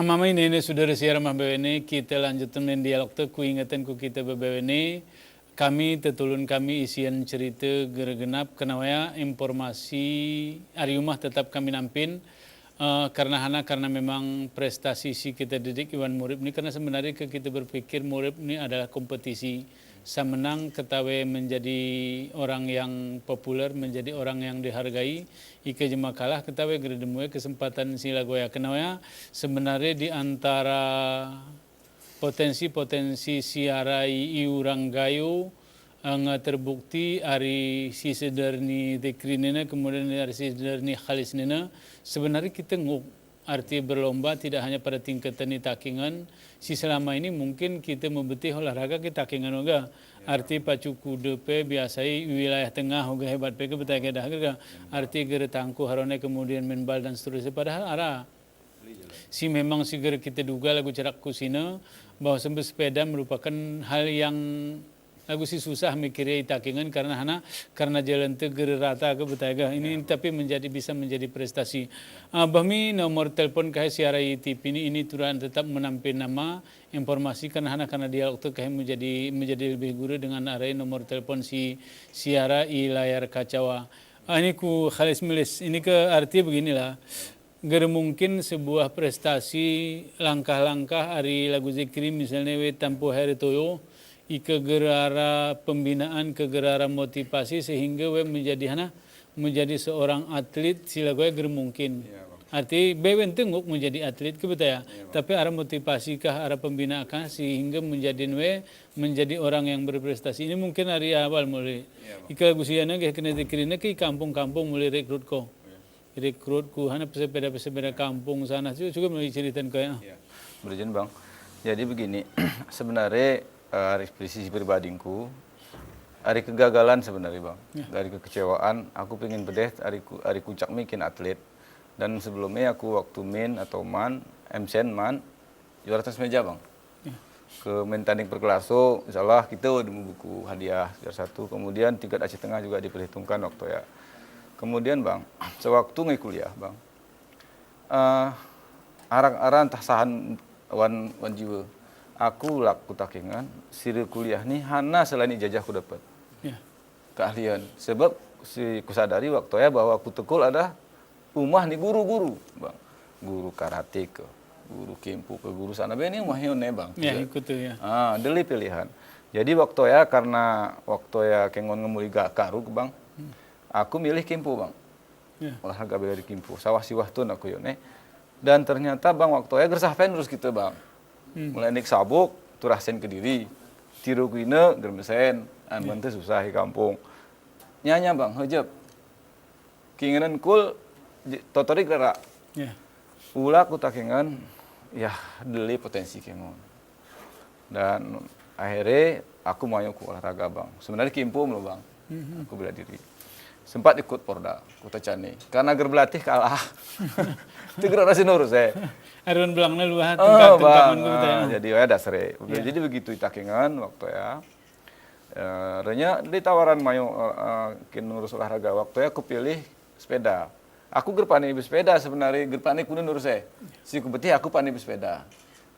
Amamai nene saudara siaran mahbewene kita lanjutkan main dialog tu ku ingatan ku kita bebewene kami tetulun kami isian cerita gergenap kenawaya informasi hari rumah tetap kami nampin karena memang prestasi si kita didik Iwan Murid ini karena sebenarnya kita berpikir Murid ini adalah kompetisi samenang ketawe menjadi orang yang populer, menjadi orang yang dihargai, ika jema kalah ketawe geredemue kesempatan sila goya kenawaya sebenarnya di antara potensi-potensi siarai iurang gayo nga terbukti ari si sederni dekrinena kemudian ari si sederni khalisnena sebenarnya kita nguk arti berlomba tidak hanya pada tingkatan di takingan si selama ini mungkin kita membetih olahraga kita takingan oga arti pacu kude pe biasai wilayah tengah oga hebat pe betai kedah arti gere tangku harone kemudian menbal dan seterusnya padahal ara si memang si gere kita duga lagu cerak kusina bahwa sepeda merupakan hal yang lagu si susah mikirnya takingan karena jalan teger rata ke betega ini tapi bisa menjadi prestasi. Bahmi nomor telepon kah siarai TV ini turan tetap menampil nama informasi karena dia waktu kah menjadi lebih guru dengan arah nomor telepon si siara i layar kacawa. Ini ku khalis melis ini ke arti beginilah. Ger mungkin sebuah prestasi langkah-langkah hari lagu zikri misalnya we tampo hari toyo ike gerara pembinaan ke gerara motivasi sehingga we menjadi seorang atlet sila gue ger mungkin arti bewen tenguk menjadi atlet ke betul ya tapi arah motivasi kah arah pembinaan kah sehingga menjadi orang yang berprestasi ini mungkin hari awal mulai ike lagu siana ke kena dikirina ke kampung-kampung mulai rekrut ku hana pesepeda kampung sana juga mulai ceritain kayak berjen bang jadi begini sebenarnya dari sisi pribadinku, hari kegagalan sebenarnya bang, dari kekecewaan, aku pengen bedeh, hari kucak bikin atlet, dan sebelumnya aku waktu min atau MCN juara atas meja bang, ke main tanding perkelaso, insyaallah kita udah mau buku hadiah juara 1, kemudian tingkat Aceh Tengah juga diperhitungkan waktu ya, kemudian bang, sewaktu ngai kuliah bang, arang-arang tasahan wan jiwa. Aku laku takingan, siri kuliah nih hana selain ijazah aku dapat keahlian. Sebab si kusadari waktu ya bahwa aku tekul ada rumah nih guru-guru, bang, guru karate ke, guru kimpu ke, guru sana beni mahione bang. Ya ikut tuh ya. Deli pilihan. Jadi waktu ya karena waktu ya kengon ngemuli gak karu bang, aku milih kimpu bang. Olahraga bela di kimpu, sawah siwah tuh aku yone. Dan ternyata bang waktu ya gersah terus gitu bang. Mulai nik sabuk, turasen ke diri, tiru kuine, germesen, anbante susah di kampung. Nyanya bang, hejep. Keinginan kul, totorik rara. Ula ku takingan, ya deli potensi kengon. Dan akhirnya aku mau ku olahraga bang. Sebenarnya kimpu loh bang, aku bela diri. Sempat ikut Porda, Kota Cani. Karena berlatih kalah. Itu gerara sinurus Arun belangnya luah tengkaman gue jadi ya dasar jadi begitu takingan waktu ya renya di tawaran mayo kinurus olahraga waktu ya aku pilih sepeda aku gerpani bersepeda sebenarnya gerpani kudu nurus si kubeti aku pani bersepeda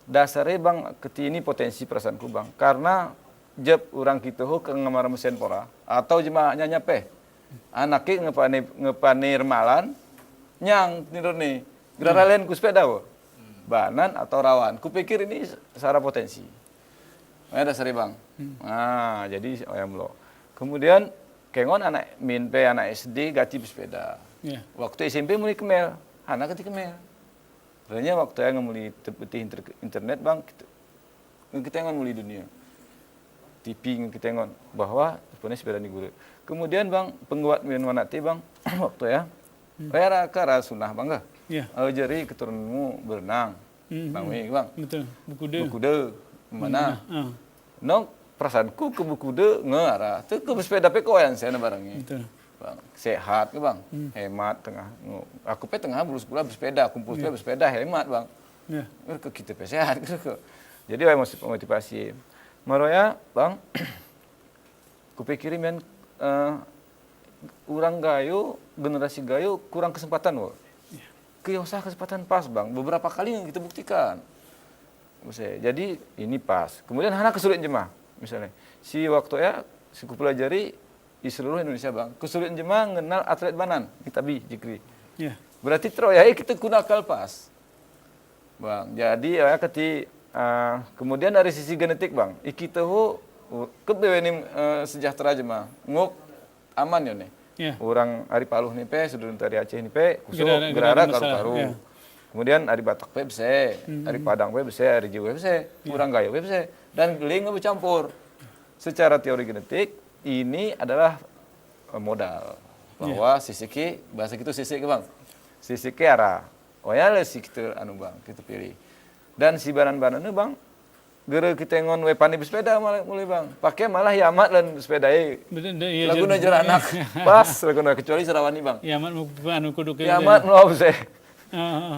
dasarnya bang ketini potensi perasaanku bang karena jeb orang gitu ke ngamar mesin pora atau jemaahnya nyape anaknya ngepani remalan nyang niru nih gerara lain ku sepeda banan atau rawan. Kupikir ini secara potensi. Ada seri bang. Nah, jadi ayam lo. Kemudian kengon anak minpe anak SD gati bersepeda. Waktu SMP mulai kemel, anak ganti kemel. Ternyata waktu yang mulai terpetih internet bang, kita ngon mulai dunia. TV kita ngon bahwa sebenarnya sepeda ni guru. Kemudian bang pengguat minwanati bang waktu ya. Rara kara sunah bang gak? Jadi keturunanmu berenang, bang, betul, bukude, mana? Nong perasaanku ke bukude ngarah, tuh ke sepeda pekoyan saya barangnya, bang, sehat ke bang, hemat tengah, aku pe tengah berusaha bersepeda, kumpul sepeda bersepeda hemat bang, ke kita pe sehat, jadi saya masih motivasi, maroya bang, kupikirin men, orang gayo generasi gayo kurang kesempatan loh. Kiosah kesempatan pas bang, beberapa kali yang kita buktikan. Jadi ini pas. Kemudian hana kesulitan jemaah, misalnya si waktu ya si kupelajari di seluruh Indonesia bang, kesulitan jemaah mengenal atlet banan, kita jikri. Ya. Berarti ya kita kunakal pas, bang. Jadi ya kemudian dari sisi genetik bang, kita kebewenim sejahtera jemaah, ngok aman ya nih. Ya. Orang Ari Paluh nih pe, sudut dari Aceh nih pe, kusuk Gerara karu-karu. ya. Kemudian Ari Batak pe bese, Ari Padang pe bese, Ari Jawa bese, Urang Gayo pe bese, dan geling bercampur. Secara teori genetik ini adalah modal bahwa sisiki bahasa gitu sisik bang, sisiki arah, oh ya si kita anu bang kita pilih. Dan si banan-banan bang, gara kita ngon wepani bersepeda mulai bang, pakai malah yamat dan sepeda lagu najar anak pas lagu kecuali Sarawani bang. Yamat anu kudu ke. Yamat mau saya.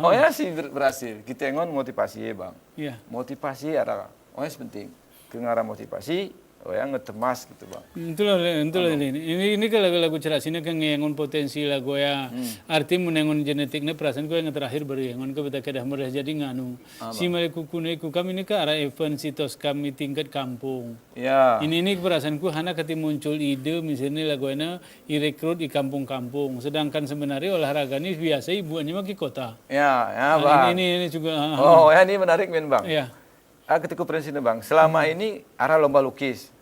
Oh ya sih berhasil. Kita ngon motivasi ya bang. Iya. Motivasi ada, oh ya penting. Kengarah motivasi, oh ya ngetemas gitu bang. Itulah ini kalau lagu cerasina kan ngengon potensi lagu ya. Arti menengon genetiknya perasaan gue yang terakhir beri ngon ke beta kedah merah jadi nganu. Si mereka kuneku kami ini ke arah event sitos kami tingkat kampung. Ya. Ini perasaanku hana ketika muncul ide misalnya lagunya direkrut di kampung-kampung. Sedangkan sebenarnya olahraga ini biasa ibuannya mah di kota. Ya bang. Ini juga. Oh ya ini menarik men bang. Iya. Ketika prinsipnya bang, selama ini arah lomba lukis.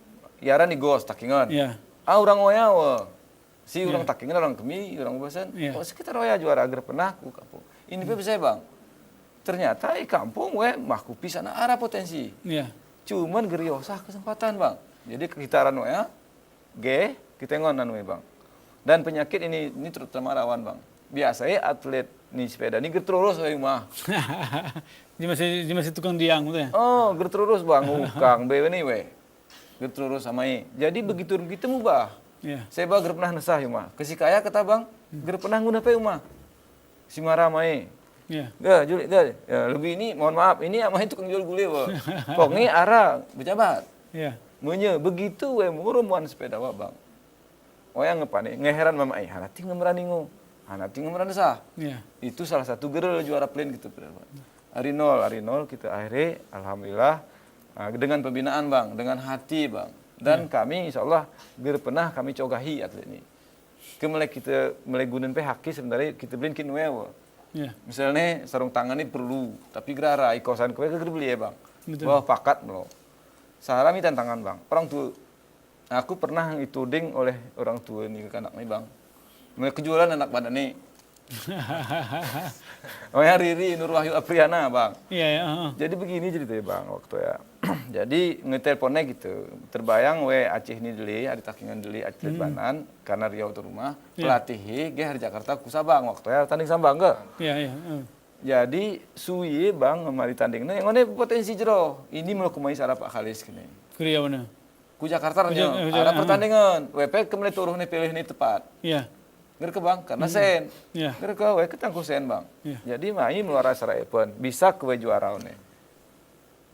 Yara nih gos takingan. Iya. Orang oya si orang takingan orang kemi orang bosan. Oh sekitar oya juara agar pernah ku kampung. Ini bisa bang. Ternyata kampung mahku pisana arah potensi. Iya. Cuman geriosah kesempatan bang. Jadi kekitaran oya, kita ngonan bang. Dan penyakit ini terutama rawan bang. Biasanya atlet nih sepeda ini gerterus mah. Dia masih tukang diang gitu ya. Oh gerterus bang, ukang bewe nih terus sama jadi begitu mubah. Yeah. Saya bah pernah nesah ya mah. Kesi kaya kata bang, pernah guna pe mah. Si marah mai. Yeah. Juli ya, lebih ini mohon maaf ini amah itu tukang jual gule wah. Kok ini arah pejabat. Yeah. Menye begitu muruman sepeda wah bang. Oh yang ngepane ngeheran mama hanati ngemerani ngo. Hanati ngemerani sah. Yeah. Itu salah satu gerel juara plan gitu. Ari nol kita akhirnya alhamdulillah. Dengan pembinaan bang, dengan hati bang, dan kami insya Allah pernah kami cogahi atlet ini. Kemudian kita mulai gunain haki sebenarnya kita beliin kinwewa. Yeah. Misalnya sarung tangan ini perlu, tapi gerara ikosan kue beli ya bang. Betul. Wah pakat melo. Salami tantangan bang. Orang tua, aku pernah dituding oleh orang tua ini ke anak ini bang. Mulai kejualan anak badan nih. Oh ya Riri Nur Wahyu Apriana bang. Iya ya. Jadi begini ceritanya bang waktu ya. Jadi ngeteleponnya gitu. Terbayang Aceh ini deli, ada takingan deli atlet banan karena Riau itu rumah. Pelatih hari Jakarta ku Sabang waktu ya tanding Sabang ke. Iya. Jadi suwi bang kemari tandingnya yang mana potensi jero. Ini mau kumai sarap Pak Khalis kini. Kuriau mana? Ku Jakarta ada pertandingan. WP kemudian turun nih pilih nih tepat. Iya. Ngerti bang, karena sen. Yeah. Ngerti ketangku sen bang. Yeah. Jadi main meluar asara event, bisa kue juara nih.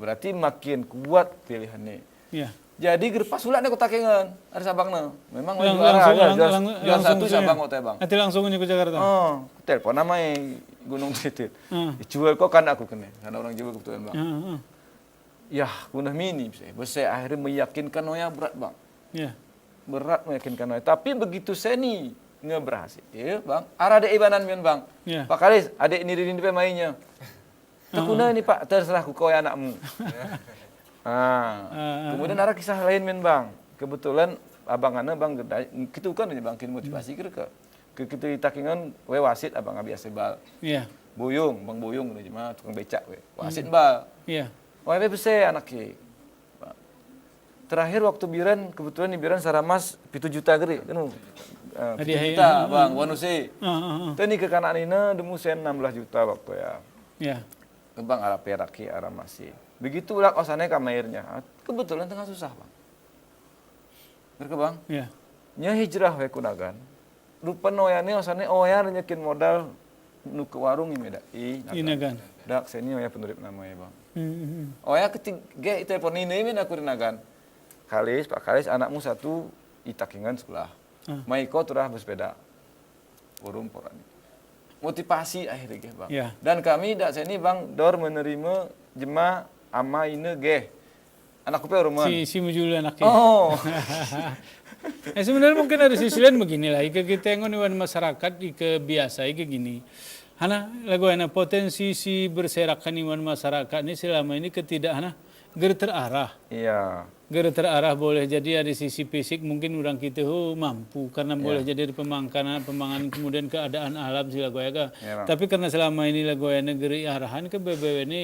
Berarti makin kuat pilihannya. Yeah. Jadi gerpas ulah nih kutakengan, ada sabangna. Memang juara satu sabang kota bang. Nanti langsung ke Jakarta. Oh, telepon namanya Gunung Titit. Jual kok kan aku kene, karena orang Jawa kebetulan bang. Ya, gunah mini, saya akhirnya meyakinkan Noya berat bang. Yeah. Berat meyakinkan Noya, tapi begitu seni ngeberhasil, ya bang. Arah ada ibanan mian bang. Yeah. Pak Kalis, adik ini mainnya. Tekuna ini pak, terserah ku kau anakmu. Kemudian ada kisah lain mian bang. Kebetulan abang ana bang gitu kan bang kin motivasi kira ke kita takingan wasit abang biasa bal. Iya. Buyung, bang Buyung ini mah tukang becak wasit bal. Iya. Bese anaknya. Terakhir waktu Biren, kebetulan di Biren Saramas 7 juta geri, kan? 7 juta, bang, wanusi. Tadi ke kanan ini demu sen 16 juta waktu ya. Iya. Bang arah peraki, arah masih. Begitu ulah kosannya kamernya, kebetulan tengah susah bang. Ngerti bang? Iya. Nya hijrah we kunagan. Rupa noyane osane oya nyekin modal nu ke warung imeda. Inagan. Dak seni oya penurip namanya bang. Oya ketiga telepon ini min aku dinagan. Kalis, Pak Kalis, anakmu satu itakingan sekolah. Maiko turah bersepeda. Urung porani. motivasi akhirnya ge Bang. Ya. Dan kami dak sini Bang dor menerima jemaah ama ine ge. Anak kupe rumah. Si mujul anaknya. Oh. Sebenarnya mungkin ada sisi lain beginilah. Ika kita ngon masyarakat ika biasa ika gini. Hana lagu ana potensi si berserakan iwan masyarakat ini selama ini ketidak hana terarah. Iya. Terarah boleh jadi dari sisi fisik mungkin orang kita mampu karena boleh jadi dari pemangan kemudian keadaan alam sih lagu ya. Ya, Tapi karena selama ini lagu negeri arahan ke BBW ini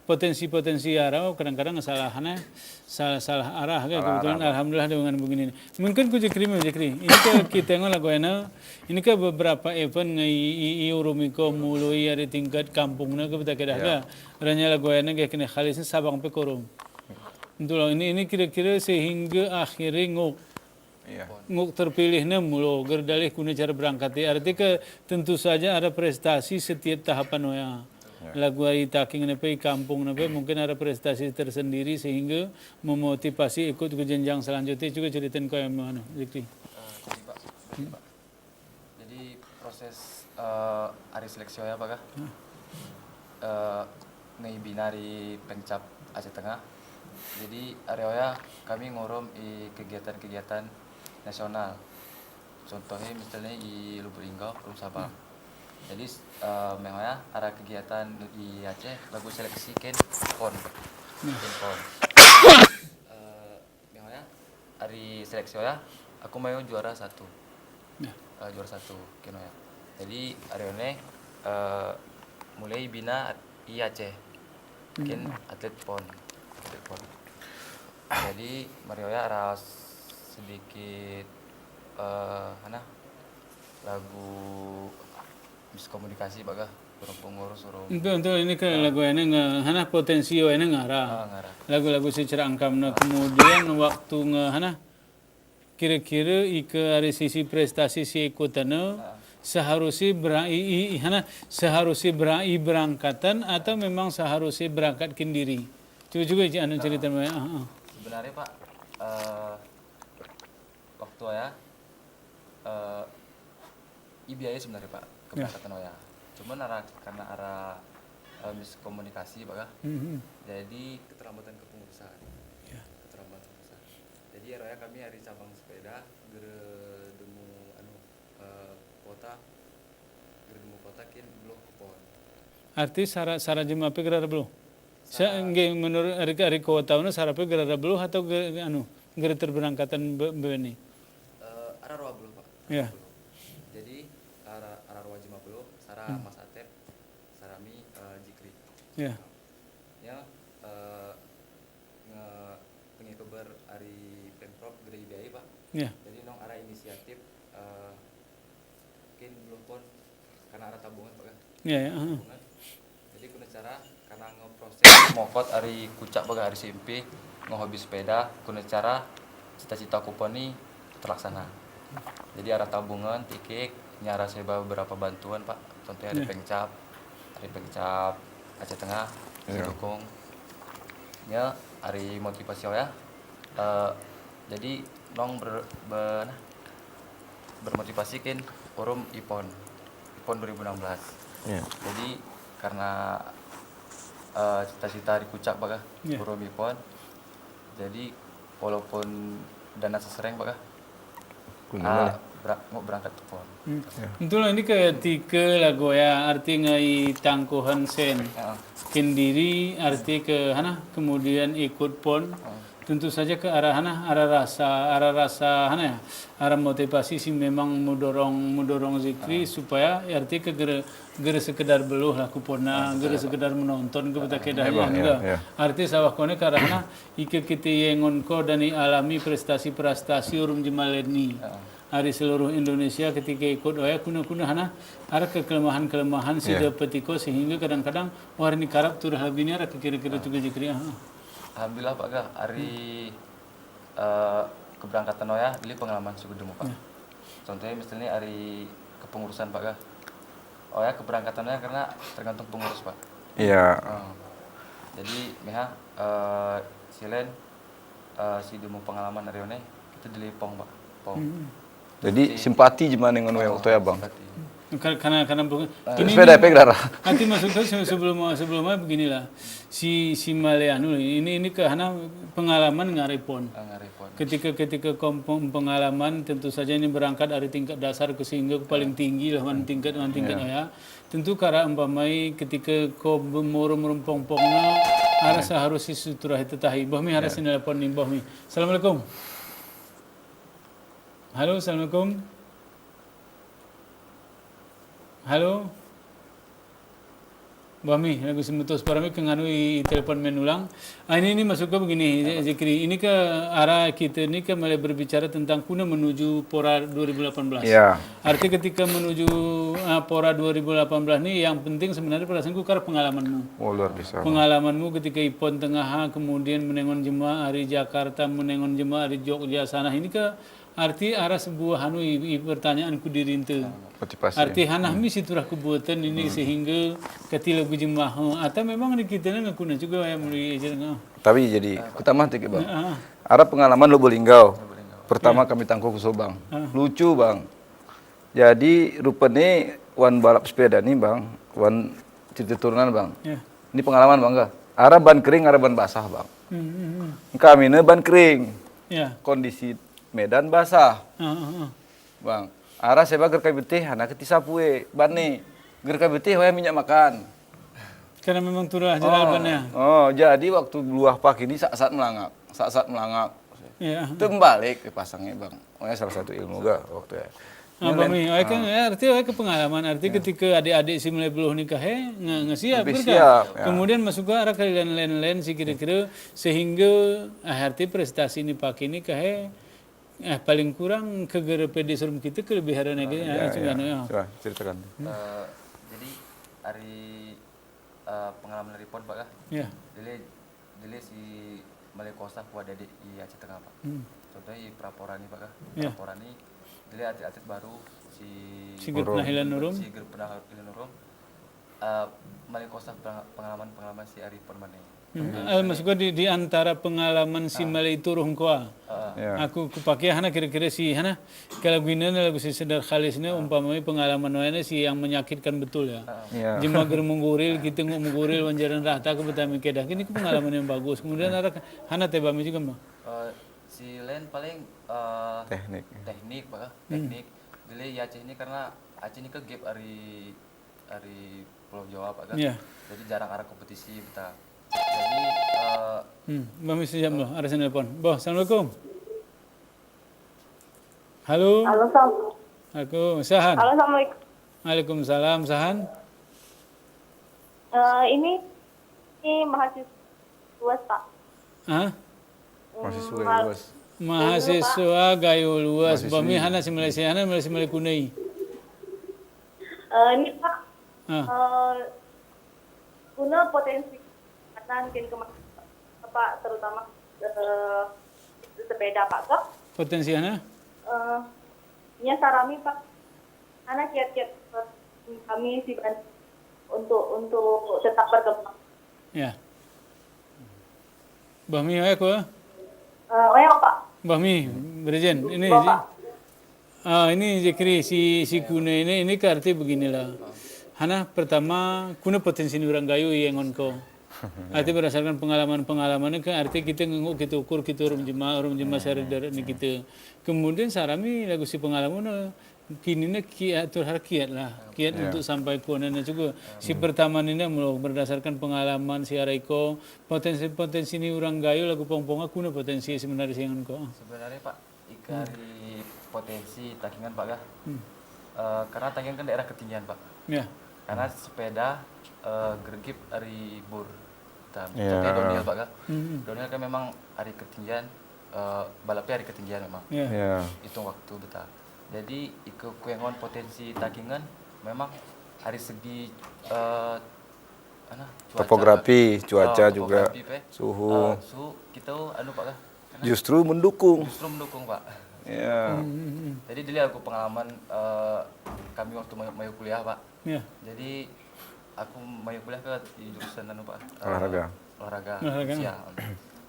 potensi-potensi arah kadang-kadang salah arah kayak kebetulan alhamdulillah dengan begini. Mungkin ku jekri. Ini ke kita ngol lagu ini ke beberapa event ngai urumiko mulai dari tingkat kampungnya ke betul kedah ranya lagu kayak kena khalisnya Sabang pe Korum. Itulah ini kira-kira sehingga akhirnya nguk terpilihnya mulu gerdalih kuna cara berangkat. Artinya tentu saja ada prestasi setiap tahapan lagu hari taking nepe kampung nepe mungkin ada prestasi tersendiri sehingga memotivasi ikut ke jenjang selanjutnya juga ceritain kau yang mana Zikri. Jadi Pak. Jadi proses hari seleksi ya Pak nih binari pencap Aceh Tengah. Jadi area kami ngorom di kegiatan-kegiatan nasional. Contohnya misalnya di Lubuk Linggau, Pulau Sabang. Jadi memangnya ada kegiatan di Aceh lagu seleksi ken pon. Memangnya hari seleksi ya aku mau juara 1. Juara 1 keno ya. Jadi hari ini mulai bina di Aceh. Ken atlet pon. Jadi Mario ya ada sedikit lagu miskomunikasi baga pengurus Untuk ini ke lagu ini hana potensi ini ngara. Lagu-lagu secara angkamna kemudian waktu hana kira-kira ika dari sisi prestasi si ikutana seharusnya berangkatan atau memang seharusnya berangkat kendiri. Juga anu cerita Sebenarnya Pak waktu ya biaya sebenarnya Pak keberangkatan ya. Cuman karena miskomunikasi Pak jadi keterlambatan kepengurusan. Jadi ya kami hari cabang sepeda demu kota kin belum kupon. Arti syarat jemaah gerara belum? Menurut hari kota syaratnya gerara belum atau gerara terberangkatan begini? Ada roa belum Pak. Ya. Jadi ada roa jemaah belum. Sara Mas Atep, Sarami Jikri. Ya. Ya pengikabar hari Pemprov Gede Biaya Pak. Ya. Jadi nong ada inisiatif mungkin belum pun karena ada tabungan Pak kan. Ya. Tabungan. Jadi kuna cara karena ngeproses mokot hari kucak Pak hari SMP ngohobi sepeda kuna cara cita-cita kupon ini terlaksana. Jadi ada tabungan tiket nyara saya beberapa bantuan Pak. Contohnya ada pengcap Aceh Tengah didukung. Ya hari motivasi ya. Jadi nong bermotivasi kan forum IPON 2016. Jadi karena cita-cita di Kucak Pak forum IPON. Jadi walaupun dana sesereng Pak mau berangkat ke PON. Itulah ini ketika lagu ya arti ngai tangkuhan sen. Kendiri arti ke kemudian ikut PON. Tentu saja ke arah rasa arah motivasi sih memang mendorong Zikri supaya arti ke gere sekedar beluh laku pona gere sekedar menonton ke betul kedahnya juga arti sawah kone ke arah ike kita yengon ko dan alami prestasi urum jemaleni hari seluruh Indonesia ketika ikut kuna ada kelemahan si dapetiko sehingga kadang-kadang ini karap turah habisnya ada kira-kira juga Zikri. Alhamdulillah Pak hari keberangkatan ini pengalaman suku demo Pak. Contohnya misalnya hari kepengurusan Pak keberangkatannya karena tergantung pengurus Pak. Iya. Jadi silen si demo pengalaman hari ini kita dilipong Pak. Jadi simpati gimana dengan waktu ya Bang? Simpati. Karena Sepeda efek darah. nanti maksudnya sebelumnya beginilah si Maleanu ini ke hana pengalaman ngarepon. Ngarepon. Ketika pengalaman tentu saja ini berangkat dari tingkat dasar ke sehingga ke paling tinggi lah tingkat ya. Tentu karena umpamai ketika kau merumpong-pongna harus seharusnya suturah itu tahi. Bahmi harus nelpon nih bahmi. Assalamualaikum. Halo, assalamualaikum. Halo. Bami, lagu semutus parami kenganu telepon menulang. Ini masuk ke begini, Zikri. Ini ke arah kita ini ke mulai berbicara tentang kuna menuju Pora 2018. Ya. Arti ketika menuju Pora 2018 ini yang penting sebenarnya perasaanku karena pengalamanmu. Oh, luar biasa. Pengalamanmu ketika Ipon Tengah, kemudian menengon jemaah hari Jakarta, menengon jemaah hari Jogja sana. Ini ke arti arah sebuah pertanyaanku diri itu. Motivasi. Arti hanahmi siturah kebuatan ini sehingga ketika lagu jemaah atau memang di kita ngakuna juga yang mulai ajar. Tapi jadi utama tik bang. Ada pengalaman lo Bolinggau. Pertama kami tangkuk ke bang. Lucu bang. Jadi rupanya wan balap sepeda nih bang, wan cerita turunan bang. Ini pengalaman bang ga? Ada ban kering, ada ban basah bang. Kami ne ban kering. Kondisi medan basah. Bang. Arah saya bager kai betih, anak ketisapue ban nih. Ger kai betih hoya minyak makan. Karena memang turah jalannya. Oh, jadi waktu luah pagi ini saat-saat melangak. Iya. Itu balik pasangnya bang. Oh ya salah satu ilmu ga waktu ya. Bami, kan arti ke pengalaman arti ketika adik-adik si mulai belum nikah ngesiap siap, ya. Kemudian masuk ke arah kalian lain-lain si kira-kira sehingga arti prestasi ini pakai ini paling kurang ke PD surum kita kelebihan lagi Coba ceritakan. Jadi hari pengalaman dari pon pak ya. Dili si Malay Kosta kuat dari Aceh Tengah pak. Contohnya di Praporani pak Praporani dili atlet baru si Ger Penahilan Nurum. Malay Kosta pengalaman si Ari Permane. Maksud gue di antara pengalaman si Malay turun koa. Aku pakai hana kira-kira si hana kalau gini lagu si Sedar Khalisnya umpamanya pengalaman mana si yang menyakitkan betul ya. Jemaah ger mengguril kita mengguril wanjaran rata ke betami kedah. Ini pengalaman yang bagus. Kemudian ada hana tebami juga mah. Si Len paling teknik pak teknik. Dili Aceh ini karena Aceh ini ke gap dari Pulau Jawa pak. Jadi jarang ada kompetisi kita. Jadi Bami sejam loh, ada telepon. Boh, assalamualaikum. Halo. Halo, Sam. Aku Sahan. Halo, assalamualaikum. Waalaikumsalam, Sahan. Ini mahasiswa luas pak. Mahasiswa luas. Mahasiswa gayo luas. Bami hana si Malaysia hana Malaysia kunai. Ini pak. Guna potensi mungkin pak terutama sepeda pak kok. Potensi hana? Nya sarami pak. Anak kiat-kiat kami sih untuk tetap berkembang. Ya. Bahmi aku. Pak. Bahmi, Brejen. Ini ini Zikri si Kuna ini arti beginilah. Hana pertama kuna potensi orang gayu yang onko. Arti berdasarkan pengalaman kan arti kita ngenguk kita ukur kita orang jemaah syari darah ni kita. Kemudian sarami lagu si pengalaman kini nak kiat kiat lah kiat untuk sampai ke nana juga si pertama ni nak berdasarkan pengalaman si Araiko potensi ni orang gayu lagu pongponga kuna potensi sebenarnya sih onko. Sebenarnya pak ikari potensi Takingan pak karena Takingan kan daerah ketinggian pak. Ya. Karena sepeda gergip dari bur. Contohnya downhill pak downhill kan memang hari ketinggian balapnya hari ketinggian memang. Hitung waktu betul. Jadi ikut kuengon potensi Takingan memang hari segi topografi, cuaca juga, suhu. Suhu kita pak Justru mendukung pak. Jadi dilihat aku pengalaman kami waktu mau kuliah pak. Jadi aku mau kuliah ke di jurusan pak olahraga. Siang.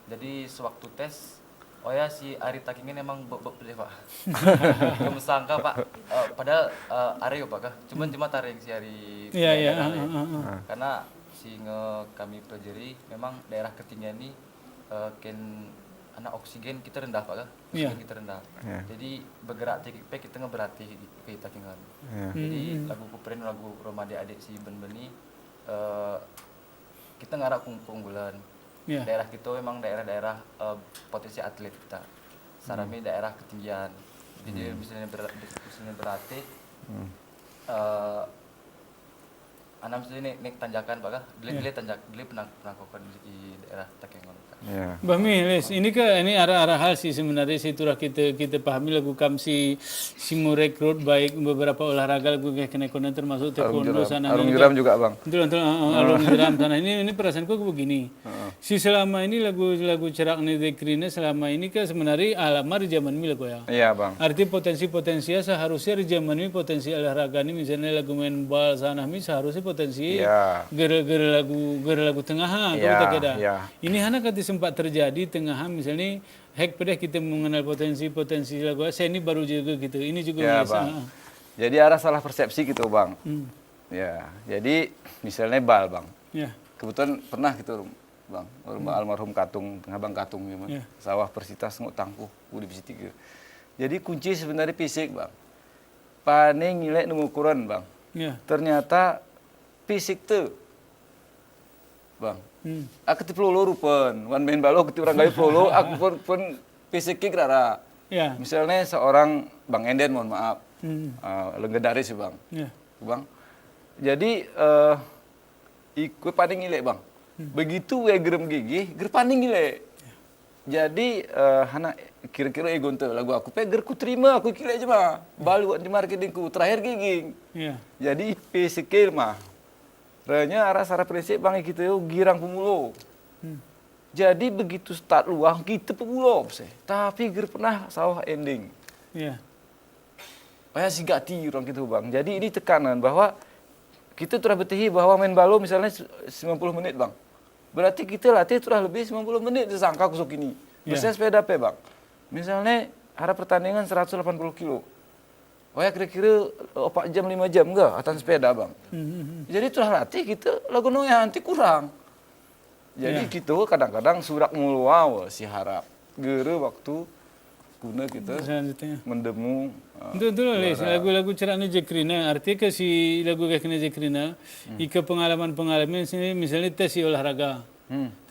Jadi sewaktu tes Oh ya, si Ari Takingin emang bebek deh pak. Kamu sangka pak, padahal Ari pak kah? Cuma taring si Ari. Iya, iya. Karena si kami pelajari memang daerah ketinggian ini ken anak oksigen kita rendah pak kah? Iya. Oksigen kita rendah. Iya. Jadi bergerak TKP kita ngeberati ke Takingan. Iya. Jadi lagu Kupren, lagu Roma adik si Ben-Beni kita ngarap keunggulan. Iya. Daerah kita memang daerah-daerah potensi atlet kita. Sarami daerah ketinggian. Jadi misalnya berarti anak misalnya naik tanjakan pak kah? Dili pernah kok di daerah Takengon. Ya. Bah Miles, ini arah-arah hal sih sebenarnya situlah kita pahami lagu si merekrut baik beberapa olahraga lagu kayak kenekonan termasuk taekwondo sana. Arung jeram juga bang. Betul, alun jeram sana. Ini perasaanku begini. Si selama ini lagu cerak nih Dekrina selama ini kan sebenarnya alamar di zaman ini lagu ya. Iya bang. Arti potensinya seharusnya di zaman ini potensi olahraga ini misalnya lagu main bal sana ini seharusnya potensi Iya. gara lagu tengahan Iya, kita keda. iya. Ini hanya kati sempat terjadi tengahan misalnya hek pada kita mengenal potensi lagu saya ini baru juga gitu. Ini juga Ya biasa. bang. Jadi ada salah persepsi gitu bang. Ya. Jadi misalnya bal bang. Ya. Kebetulan pernah gitu bang. Almarhum Katung, Abang Katung gitu. Ya. Sawah Persitas nguk tangkuh divisi 3. Jadi kunci sebenarnya fisik bang. Paling nilai ngukuran bang. Ya. Ternyata fisik tuh bang. Aku ti pelulu rupen, wan main balo keti orang gawe pelulu, aku pun fisik rara. Ya. Misalnya seorang Bang Enden, mohon maaf, legendaris bang, Ya. bang. Jadi ikut paling ngile bang. Begitu we gerem gigi, ger paling ngile. Jadi hana kira-kira egonte lagu aku ger ku terima aku kile aja mah. Balu di marketingku terakhir gigi. Ya. Jadi fisik mah. Ranya arah secara prinsip bang kita itu girang pemulo. Jadi begitu start luang kita pemulo sih. Tapi ger pernah sawah ending. Ya. Kayak si gati orang gitu bang. Jadi ini tekanan bahwa kita telah betihi bahwa main balo misalnya 90 menit bang. Berarti kita latih telah lebih 90 menit disangka kusuk ini. Misalnya sepeda pe bang. Misalnya arah pertandingan 180 kilo. Oh ya kira-kira 4 jam 5 jam enggak atas sepeda bang. Jadi telah latih kita lagu noya nanti kurang. Jadi gitu kadang-kadang surak mulu wow si harap. Gere waktu guna kita Selanjutnya. mendemu. Betul Les, lagu-lagu ceraknya Jekrina, artinya ke si lagu kayak Jekrina, ika pengalaman sini misalnya tes si olahraga.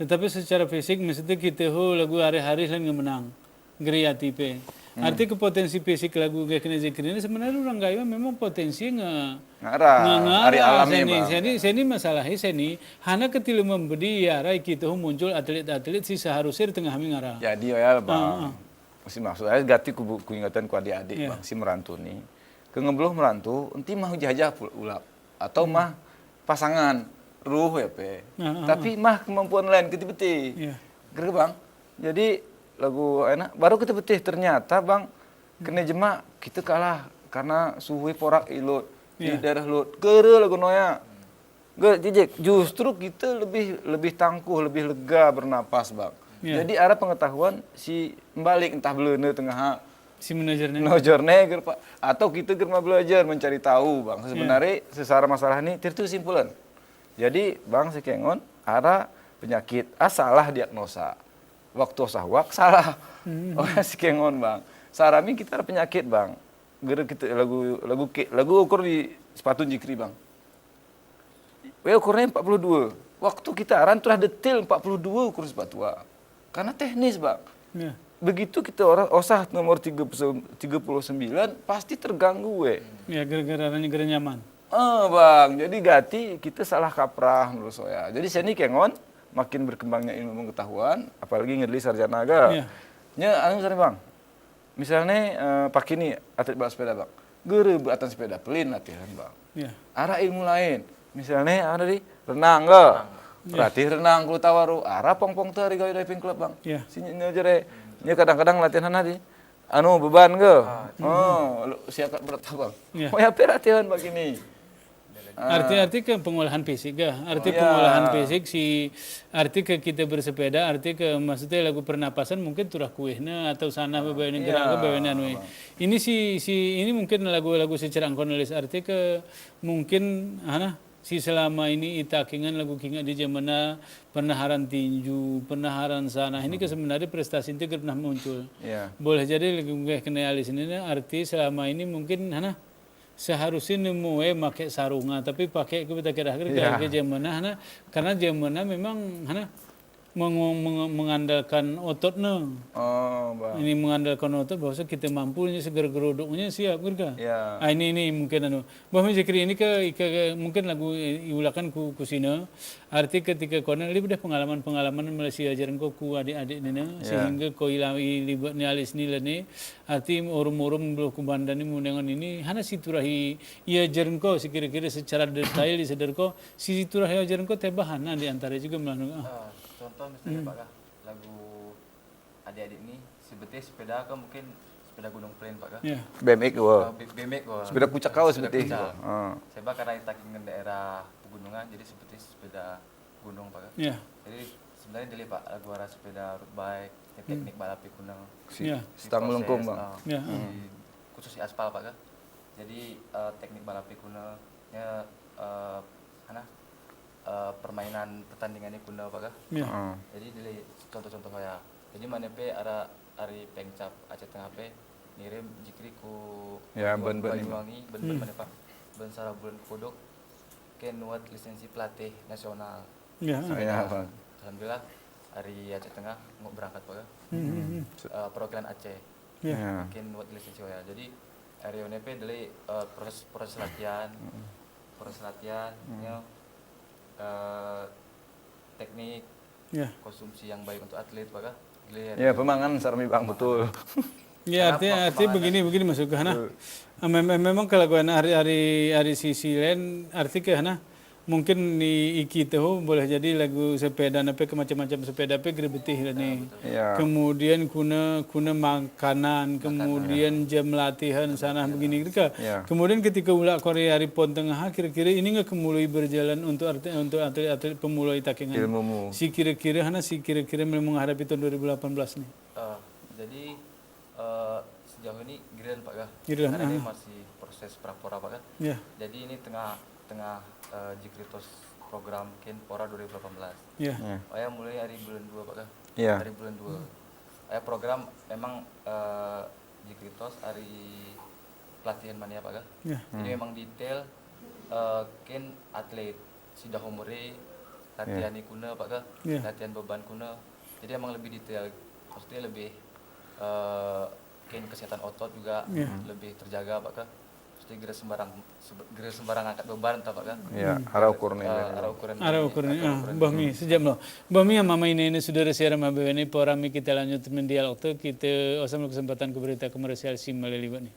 Tetapi secara fisik mesti kita lagu hari-hari lain menang. Geriati pe. Artinya ke potensi fisik lagu kayak Jekrina sebenarnya orang gaya memang potensi Ngarah, hari alamnya bang. Saya ini masalahnya saya ini hanya ketika memberi ya kita muncul atlet-atlet si seharusnya di tengah ngarah. Jadi ya bang. Mesti maksud saya ganti ku ingatan ku adik-adik bang, si merantu nih. Ke ngebluh merantu, enti mah jajah ulap atau mah pasangan ruh ya pe. Tapi mah kemampuan lain keti-beti. Gerge bang. Jadi lagu enak baru keti-beti ternyata bang kena jema kita kalah karena suhu porak ilut di daerah lut. Kere lagu noya. Jejek justru kita lebih tangguh, lebih lega bernapas bang. Jadi ada pengetahuan si balik entah belene tengah si manajernya. Manajernya pak atau kita germa belajar mencari tahu bang. Sebenarnya sesara masalah ini itu simpulan. Jadi bang sekengon ada penyakit salah diagnosa. Waktu sahwak salah. Oh sekengon bang. Sarami kita ada penyakit bang. Gere kita lagu ukur di sepatu jikri bang. Ukurnya 42. Waktu kita aran telah detail 42 ukur sepatu. Karena teknis bang. Begitu kita orang osah nomor 39 pasti terganggu Ya gara-gara nyaman. Bang, jadi gati kita salah kaprah menurut saya. Jadi saya ini kengon makin berkembangnya ilmu pengetahuan, apalagi ngedli sarjana aga. Anu misalnya bang, misalnya pakai ini atlet balap sepeda bang, gere beratan sepeda pelin latihan bang. Arah ilmu lain, misalnya ada di renang enggak? Berarti renang kulo tawaru arah pong-pong tuh hari gawe diving club bang. Sinya jere nya kadang-kadang latihan nanti anu beban ke. Siap berat bang. Oh ya latihan begini. Arti ke pengolahan fisik pengolahan fisik arti ke kita bersepeda maksudnya lagu pernapasan mungkin turah kuehna atau sana bebayan gerak bebayan anu. Ini ini mungkin lagu-lagu secara konulis arti ke mungkin selama ini itakingan lagu kinga di zamana penaharan tinju, penaharan sana. Ini ke sebenarnya prestasi itu pernah muncul. Boleh jadi lagu kena alis ini arti selama ini mungkin seharusnya nemu pakai sarunga tapi pakai kita kira-kira ke zamana karena zamana memang mengandalkan ototnya. Ini mengandalkan otot bahwa kita mampunya segar gerodoknya siap kan? Ini mungkin bahwa zikri ini mungkin lagu iulakan ku sini arti ketika konon lebih pengalaman Malaysia ajaran ku adik-adik ini sehingga ko libat ni alis ni lani arti orang-orang belum kubandan ni munengan ini hana siturahi ia ajaran ko kira-kira secara detail disadar ko siturahi ajaran ko tebahan di antara juga melalui contoh misalnya Pak lagu adik-adik ini sebetulnya sepeda kan mungkin sepeda gunung plain Pak BMX BMX sepeda puncak kau seperti itu. Sebab karena kita ingin daerah pegunungan jadi seperti sepeda gunung Pak jadi sebenarnya dili Pak lagu arah sepeda road bike teknik balapi gunung stang melengkung Bang. Khusus di aspal Pak jadi teknik balapi gunung permainan pertandingannya kuno Pak jadi dari contoh-contoh saya jadi mana pe ada hari pengcap Aceh Tengah pe ngirim jikri ku Banyuwangi ben mana Pak ben Sarabulan Kodok ke nuat lisensi pelatih nasional alhamdulillah hari Aceh Tengah mau berangkat Pak perwakilan Aceh mungkin nuat lisensi ya jadi hari ini pe dari proses latihan teknik konsumsi yang baik untuk atlet Pak pemangan sarmi Bang betul. Arti begini masuk ke memang kalau hari sisi lain arti ke mungkin di iki tahu boleh jadi lagu sepeda ke macam-macam sepeda gerbetih nih. Kemudian kuna makanan, kemudian jam latihan sana begini gitu. Kemudian ketika ulah Korea hari pon tengah kira-kira ini nggak kemulai berjalan untuk atlet pemulai takingan. Si kira-kira memang menghadapi tahun 2018 nih. Jadi sejauh ini giliran Pak karena ini masih proses prapora Pak Jadi ini tengah Jikritos program Ken Pora 2018. Saya mulai hari bulan 2 Pak Hari bulan 2. Program memang Jikritos hari pelatihan mania Pak Ini memang detail Ken atlet sudah umure latihan kuna Pak latihan beban kuna. Jadi memang lebih detail. Maksudnya lebih Ken kesehatan otot juga lebih terjaga Pak Pasti gerak sembarang angkat beban tak Pak arah ukurnya. Bahmi sejam loh. Bahmi yang mama ini sudah siaran ini porami kita lanjut mendialog tu kita osam kesempatan ke berita komersial sim melalui nih.